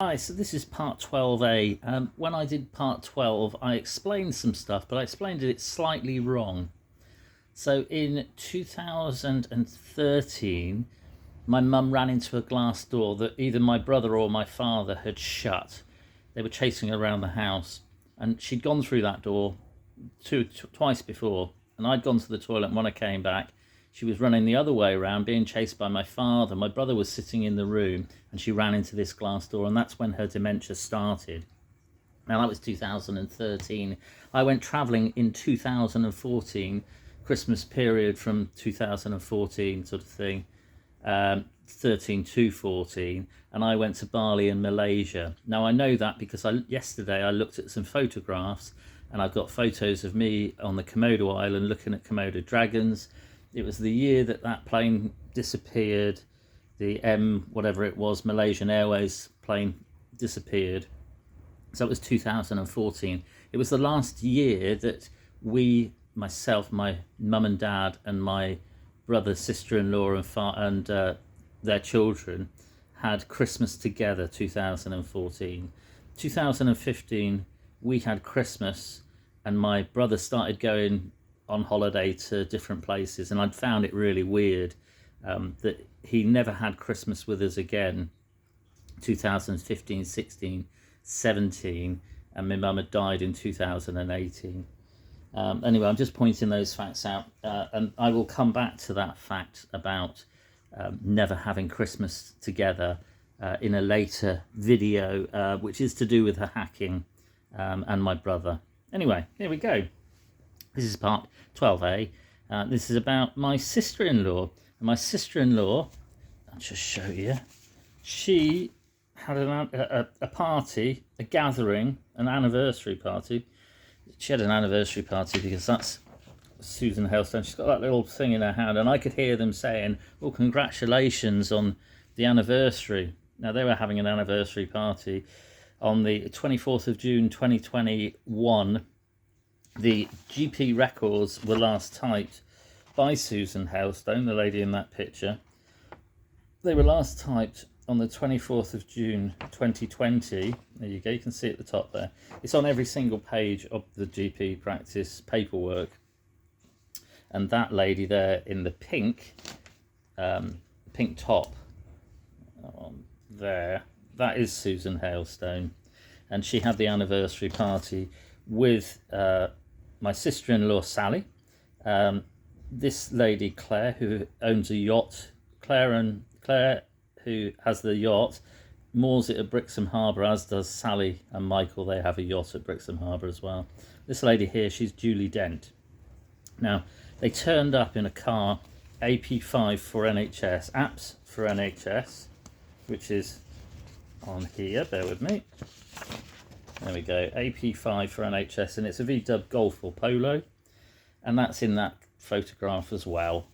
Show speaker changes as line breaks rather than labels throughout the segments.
Hi, so this is part 12a. When I did part 12, I explained some stuff, but I explained it slightly wrong. So in 2013, my mum ran into a glass door that either my brother or my father had shut. They were chasing her around the house, and she'd gone through that door twice before, and I'd gone to the toilet, and when I came back, she was running the other way around, being chased by my father. My brother was sitting in the room, and she ran into this glass door, and that's when her dementia started. Now, that was 2013. I went travelling in 2014, Christmas period from 2014 sort of thing, 13 to 14, and I went to Bali and Malaysia. Now, I know that because yesterday I looked at some photographs, and I've got photos of me on the Komodo Island looking at Komodo dragons. It was the year that plane disappeared, the whatever it was, Malaysian Airways plane disappeared. So it was 2014. It was the last year that we, myself, my mum and dad, and my brother, sister-in-law, and their children had Christmas together. 2014. 2015, we had Christmas, and my brother started going on holiday to different places, and I'd found it really weird that he never had Christmas with us again. 2015, 16, 17, and my mum had died in 2018. Anyway, I'm just pointing those facts out, and I will come back to that fact about never having Christmas together in a later video, which is to do with her hacking and my brother. Anyway, here we go. This is part 12a. This is about my sister-in-law. And my sister-in-law, I'll just show you, she had a party, a gathering, an anniversary party. She had an anniversary party because that's Susan Hailstone. She's got that little thing in her hand, and I could hear them saying, "Oh, congratulations on the anniversary." Now, they were having an anniversary party on the 24th of June 2021. The GP records were last typed by Susan Hailstone, the lady in that picture. They were last typed on the 24th of June 2020. There you go, you can see at the top there. It's on every single page of the GP practice paperwork. And that lady there in the pink top there, that is Susan Hailstone. And she had the anniversary party with my sister-in-law Sally, this lady Claire, who owns a yacht, Claire, who has the yacht, moors it at Brixham Harbour, as does Sally and Michael. They have a yacht at Brixham Harbour as well. This lady here, she's Julie Dent. Now, they turned up in a car, AP5 for NHS, apps for NHS, which is on here, bear with me. There we go, AP5 for NHS, and it's a VW Golf or Polo, and that's in that photograph as well.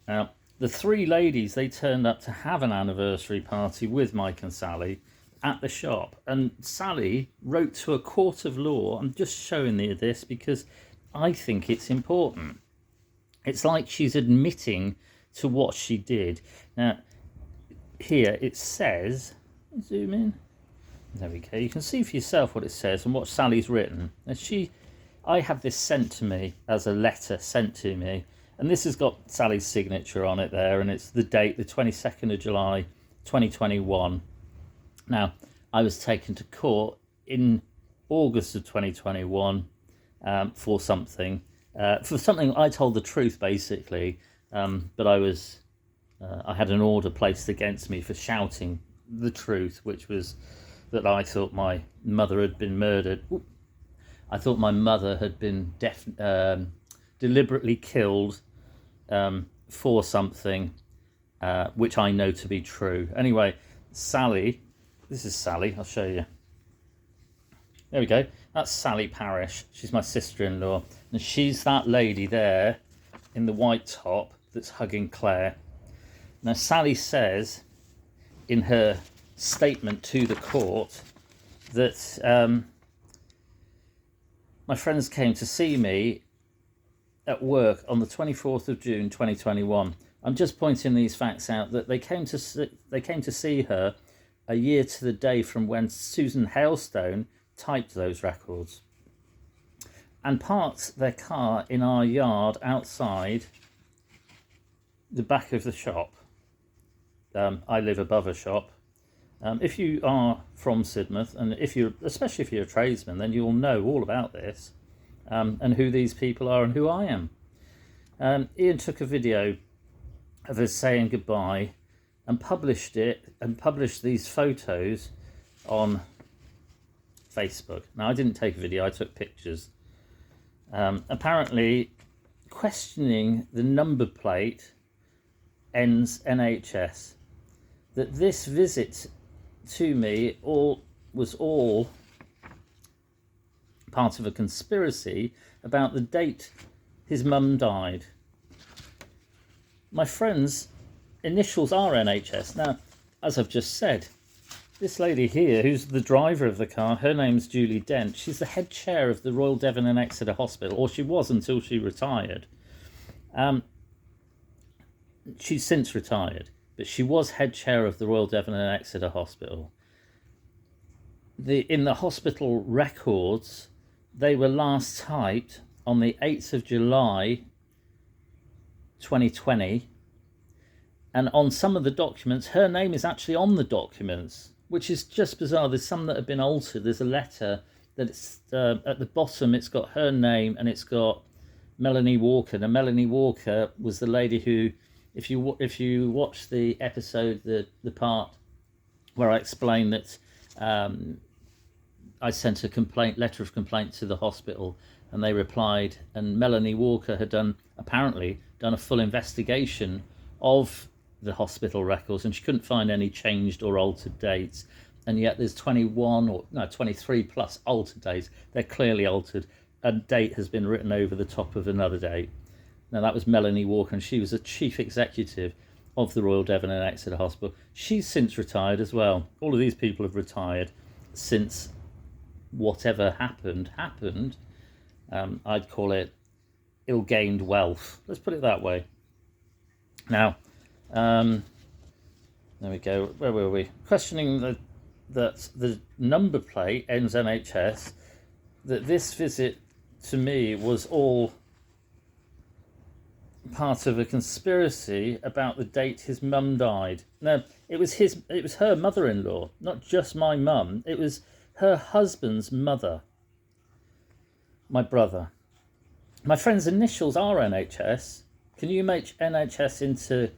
Now, the three ladies, they turned up to have an anniversary party with Mike and Sally at the shop, and Sally wrote to a court of law. I'm just showing you this because I think it's important. It's like she's admitting to what she did. Now, here it says, zoom in. There we go. You can see for yourself what it says and what Sally's written. And I have this sent to me as a letter sent to me, and this has got Sally's signature on it there, and it's the date, the 22nd of July, 2021. Now, I was taken to court in August of 2021 for something. I told the truth, basically, but I had an order placed against me for shouting the truth, which was that I thought my mother had been murdered. I thought my mother had been deliberately killed for something which I know to be true. Anyway, Sally, this is Sally, I'll show you. There we go, that's Sally Parrish. She's my sister-in-law, and she's that lady there in the white top that's hugging Claire. Now, Sally says in her statement to the court that my friends came to see me at work on the 24th of June 2021. I'm just pointing these facts out, that they came to see her a year to the day from when Susan Hailstone typed those records, and parked their car in our yard outside the back of the shop. I live above a shop. If you are from Sidmouth, and especially if you're a tradesman, then you'll know all about this, and who these people are and who I am. Ian took a video of us saying goodbye and published these photos on Facebook. Now, I didn't take a video, I took pictures. Apparently questioning the number plate ends NHS. That this visit to me was all part of a conspiracy about the date his mum died. My friend's initials are NHS. Now, as I've just said, this lady here, who's the driver of the car, her name's Julie Dent. She's the head chair of the Royal Devon and Exeter Hospital, or she was until she retired. She's since retired, but she was head chair of the Royal Devon and Exeter Hospital. In the hospital records, they were last typed on the 8th of July 2020, and on some of the documents, her name is actually on the documents, which is just bizarre. There's some that have been altered. There's a letter that it's at the bottom, it's got her name and it's got Melanie Walker. Now, Melanie Walker was the lady who, if you watch the episode, the part where I explained that I sent a letter of complaint to the hospital, and they replied, and Melanie Walker had apparently done a full investigation of the hospital records, and she couldn't find any changed or altered dates, and yet there's 23 plus altered dates. They're clearly altered. A date has been written over the top of another date. Now, that was Melanie Walker, and she was a chief executive of the Royal Devon and Exeter Hospital. She's since retired as well. All of these people have retired since whatever happened. I'd call it ill-gained wealth. Let's put it that way. Now, there we go. Where were we? Questioning that the number plate ends NHS, that this visit to me was all part of a conspiracy about the date his mum died. Now, it was her mother-in-law, not just my mum. It was her husband's mother, my brother. My friend's initials are NHS. Can you make NHS into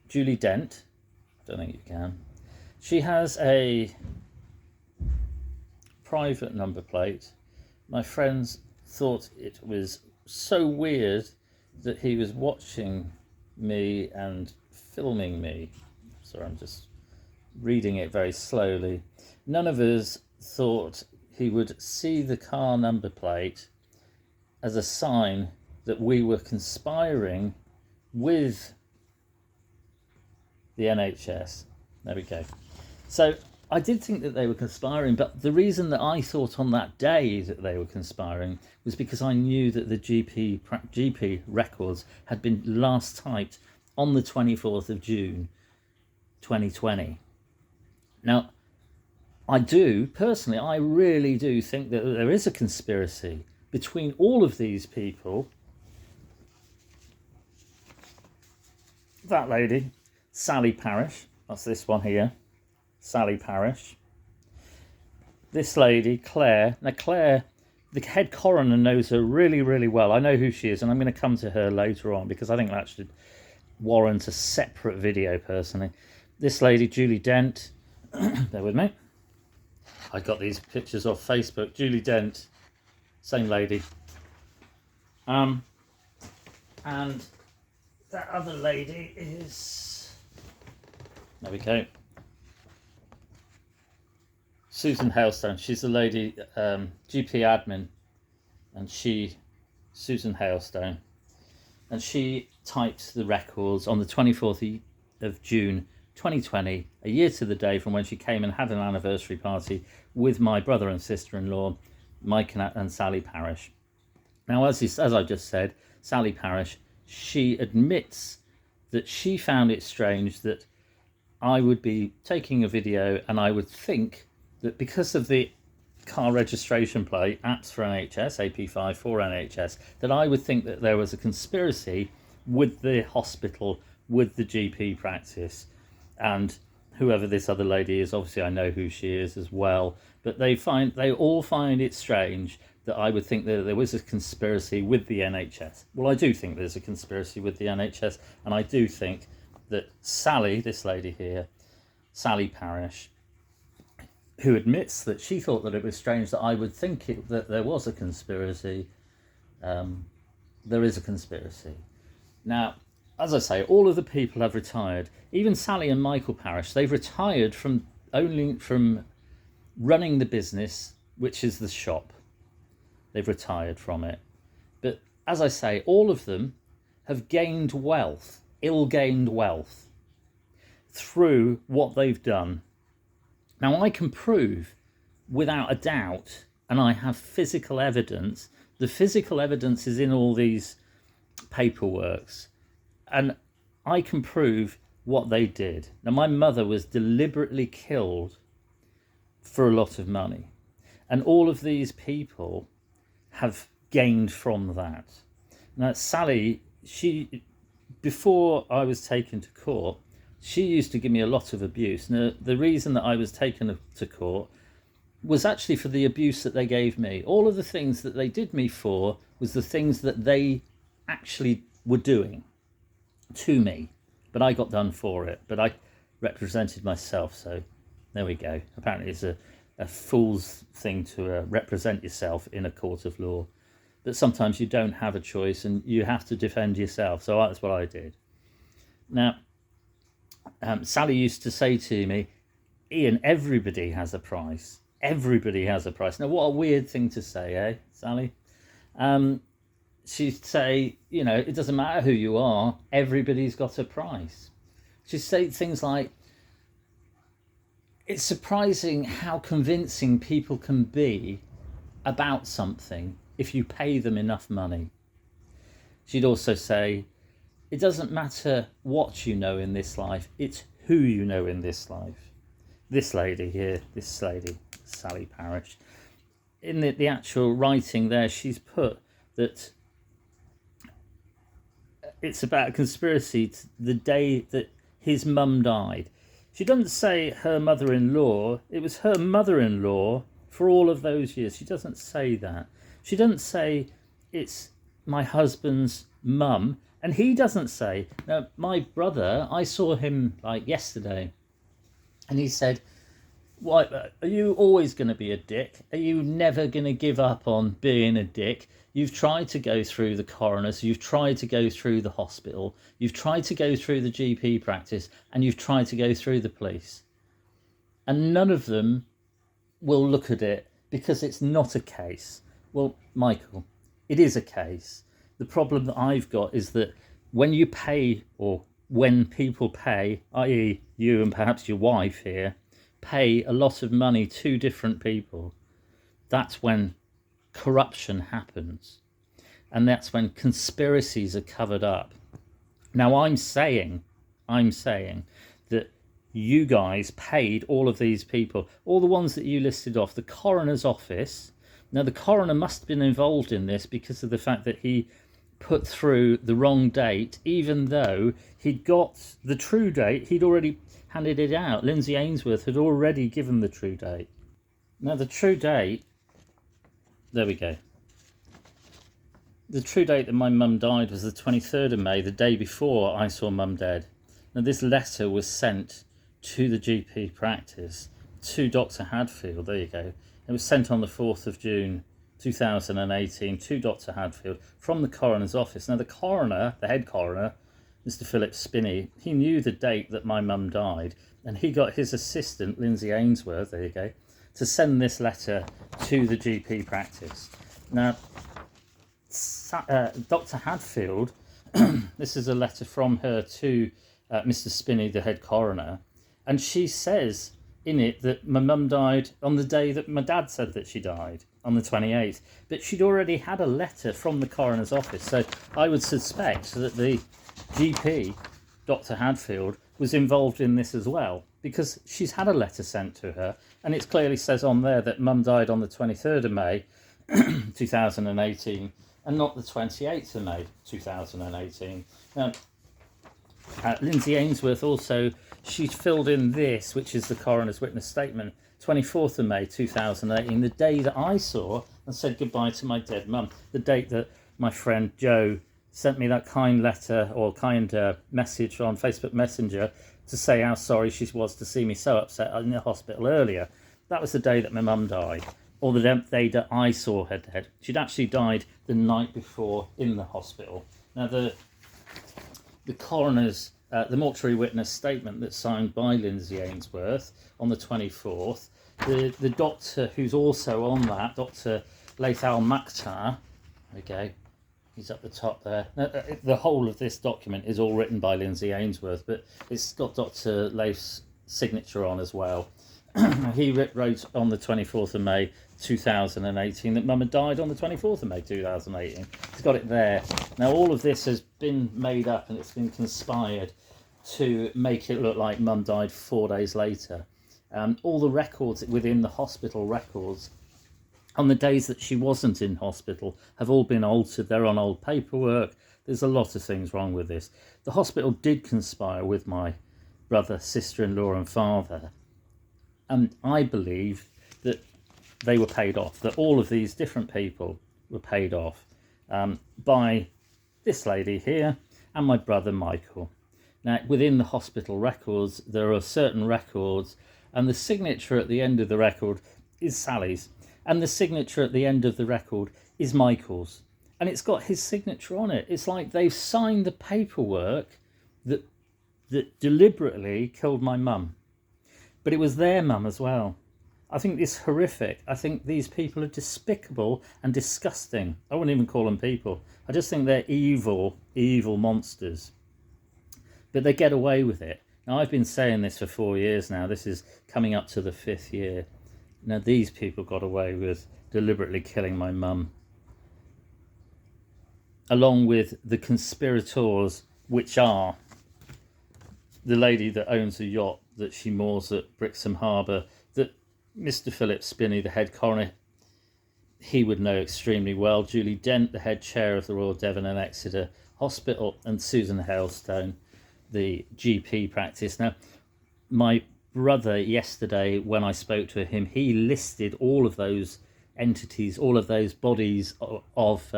Julie Dent? Don't think you can. She has a private number plate. My friends thought it was so weird that he was watching me and filming me. Sorry, I'm just reading it very slowly. None of us thought he would see the car number plate as a sign that we were conspiring with the NHS. There we go. So I did think that they were conspiring, but the reason that I thought on that day that they were conspiring was because I knew that the GP records had been last typed on the 24th of June 2020. Now, I really do think that there is a conspiracy between all of these people. That lady, Sally Parrish, that's this one here, Sally Parrish. This lady, Claire. Now, Claire, the head coroner knows her really, really well. I know who she is, and I'm going to come to her later on because I think that should warrant a separate video, personally. This lady, Julie Dent, bear with me. I got these pictures off Facebook. Julie Dent, same lady. And that other lady is, there we go, Susan Hailstone. She's the lady, GP admin, and Susan Hailstone, and she typed the records on the 24th of June 2020, a year to the day from when she came and had an anniversary party with my brother and sister-in-law, Mike and Sally Parrish. Now, as I just said, Sally Parrish, she admits that she found it strange that I would be taking a video, and I would think that because of the car registration plate, apps for NHS, AP5 for NHS, that I would think that there was a conspiracy with the hospital, with the GP practice, and whoever this other lady is. Obviously I know who she is as well, but they all find it strange that I would think that there was a conspiracy with the NHS. Well, I do think there's a conspiracy with the NHS, and I do think that Sally, this lady here, Sally Parrish, who admits that she thought that it was strange that I would think that there was a conspiracy. There is a conspiracy. Now, as I say, all of the people have retired. Even Sally and Michael Parrish, they've retired from running the business, which is the shop. They've retired from it. But as I say, all of them have gained wealth, ill-gained wealth, through what they've done. Now, I can prove without a doubt, and I have physical evidence. The physical evidence is in all these paperworks, and I can prove what they did. Now, my mother was deliberately killed for a lot of money, and all of these people have gained from that. Now, Sally, before I was taken to court, she used to give me a lot of abuse. Now, the reason that I was taken to court was actually for the abuse that they gave me. All of the things that they did me for was the things that they actually were doing to me. But I got done for it. But I represented myself, so there we go. Apparently it's a fool's thing to represent yourself in a court of law. But sometimes you don't have a choice and you have to defend yourself. So that's what I did. Now, Sally used to say to me, Ian, everybody has a price. Everybody has a price. Now, what a weird thing to say, eh, Sally? She'd say, you know, it doesn't matter who you are, everybody's got a price. She'd say things like, it's surprising how convincing people can be about something if you pay them enough money. She'd also say, it doesn't matter what you know in this life, it's who you know in this life. This lady here, this lady, Sally Parrish, in the actual writing there, she's put that it's about a conspiracy to the day that his mum died. She doesn't say her mother-in-law, it was her mother-in-law for all of those years. She doesn't say that. She doesn't say it's my husband's mum. And he doesn't say. Now, my brother, I saw him like yesterday, and he said, "What, are you always going to be a dick? Are you never going to give up on being a dick? You've tried to go through the coroners, you've tried to go through the hospital, you've tried to go through the GP practice, and you've tried to go through the police. And none of them will look at it because it's not a case." Well, Michael, it is a case. The problem that I've got is that when you pay, or when people pay, i.e. you and perhaps your wife here, pay a lot of money to different people, that's when corruption happens. And that's when conspiracies are covered up. Now, I'm saying that you guys paid all of these people, all the ones that you listed off, the coroner's office. Now, the coroner must have been involved in this because of the fact that he put through the wrong date, even though he'd got the true date. He'd already handed it out. Lindsay Ainsworth had already given the true date. Now, the true date, there we go. The true date that my mum died was the 23rd of May, the day before I saw mum dead. Now, this letter was sent to the GP practice, to Dr. Hadfield, there you go. It was sent on the 4th of June 2018 to Dr. Hadfield from the coroner's office. Now, the coroner, the head coroner, Mr. Philip Spinney, he knew the date that my mum died, and he got his assistant, Lindsay Ainsworth, there you go, to send this letter to the GP practice. Now, Dr. Hadfield, this is a letter from her to Mr. Spinney, the head coroner, and she says in it that my mum died on the day that my dad said that she died, on the 28th. But she'd already had a letter from the coroner's office, so I would suspect that the GP, Dr. Hadfield, was involved in this as well, because she's had a letter sent to her, and it clearly says on there that Mum died on the 23rd of May 2018 and not the 28th of May 2018. Now, Lindsay Ainsworth also, she's filled in this, which is the coroner's witness statement, 24th of May 2018, the day that I saw and said goodbye to my dead mum, the date that my friend Joe sent me that kind letter or kind message on Facebook Messenger to say how sorry she was to see me so upset in the hospital earlier. That was the day that my mum died, or the day that I saw her dead. She'd actually died the night before in the hospital. Now, the coroner's, the mortuary witness statement that's signed by Lindsay Ainsworth on the 24th, the doctor who's also on that, Dr. Laith Al-Makhtar, okay, he's up the top there. The whole of this document is all written by Lindsay Ainsworth, but it's got Dr. Laith's signature on as well. He wrote on the 24th of May 2018 that Mum had died on the 24th of May 2018. He's got it there. Now, all of this has been made up and it's been conspired to make it look like Mum died 4 days later. All the records within the hospital records on the days that she wasn't in hospital have all been altered. They're on old paperwork. There's a lot of things wrong with this. The hospital did conspire with my brother, sister-in-law and father. And I believe that they were paid off, that all of these different people were paid off by this lady here and my brother Michael. Now, within the hospital records, there are certain records, and the signature at the end of the record is Sally's, and the signature at the end of the record is Michael's, and it's got his signature on it. It's like they've signed the paperwork that deliberately killed my mum. But it was their mum as well. I think it's horrific. I think these people are despicable and disgusting. I wouldn't even call them people. I just think they're evil, evil monsters. But they get away with it. Now, I've been saying this for 4 years now. This is coming up to the 5th year. Now, these people got away with deliberately killing my mum, along with the conspirators, which are the lady that owns a yacht that she moors at Brixham Harbour, that Mr. Philip Spinney, the head coroner, he would know extremely well. Julie Dent, the head chair of the Royal Devon and Exeter Hospital, and Susan Hailstone, the GP practice. Now, my brother yesterday, when I spoke to him, he listed all of those entities, all of those bodies of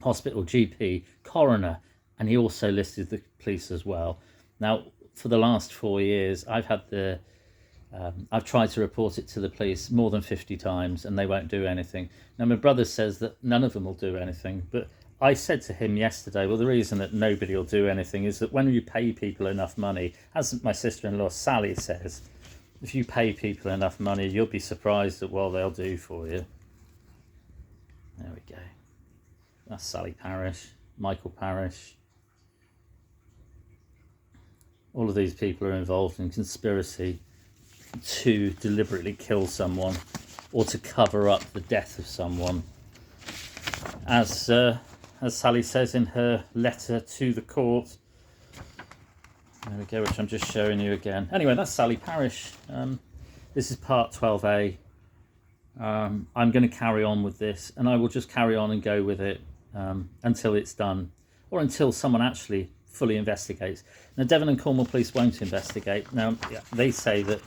hospital, GP, coroner, and he also listed the police as well. Now, for the last 4 years, I've tried to report it to the police more than 50 times and they won't do anything. Now, my brother says that none of them will do anything, but I said to him yesterday, well, the reason that nobody will do anything is that when you pay people enough money, as my sister-in-law Sally says, if you pay people enough money, you'll be surprised at what they'll do for you. There we go. That's Sally Parrish, Michael Parrish. All of these people are involved in conspiracy to deliberately kill someone or to cover up the death of someone. As Sally says in her letter to the court. There we go, which I'm just showing you again. Anyway, that's Sally Parrish. This is part 12A. I'm going to carry on with this, and I will just carry on and go with it until it's done, or until someone actually fully investigates. Now, Devon and Cornwall Police won't investigate. Now, they say that,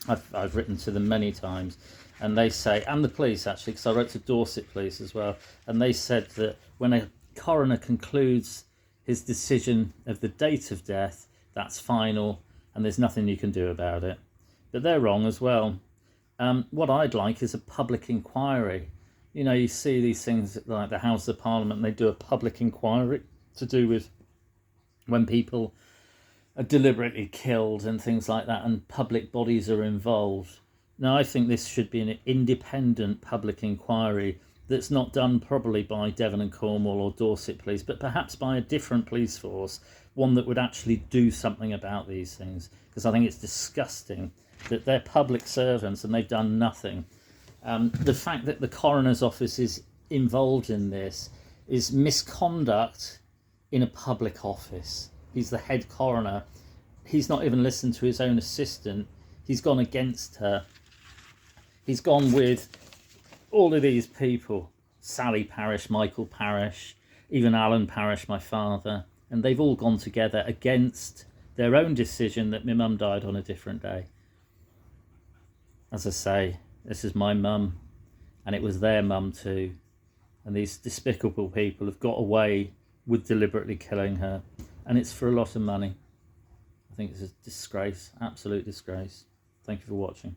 I've written to them many times, and they say, and the police actually, because I wrote to Dorset Police as well, and they said that when a coroner concludes his decision of the date of death, that's final, and there's nothing you can do about it. But they're wrong as well. What I'd like is a public inquiry. You know, you see these things like the House of Parliament, and they do a public inquiry to do with when people are deliberately killed and things like that, and public bodies are involved. Now, I think this should be an independent public inquiry that's not done probably by Devon and Cornwall or Dorset Police, but perhaps by a different police force, one that would actually do something about these things, because I think it's disgusting that they're public servants and they've done nothing. The fact that the coroner's office is involved in this is misconduct in a public office. He's the head coroner, he's not even listened to his own assistant. He's gone against her. He's gone with all of these people. Sally Parrish, Michael Parrish, even Alan Parrish, my father. And they've all gone together against their own decision that my mum died on a different day. As I say, this is my mum, and it was their mum too. And these despicable people have got away with deliberately killing her. And it's for a lot of money. I think it's a disgrace, absolute disgrace. Thank you for watching.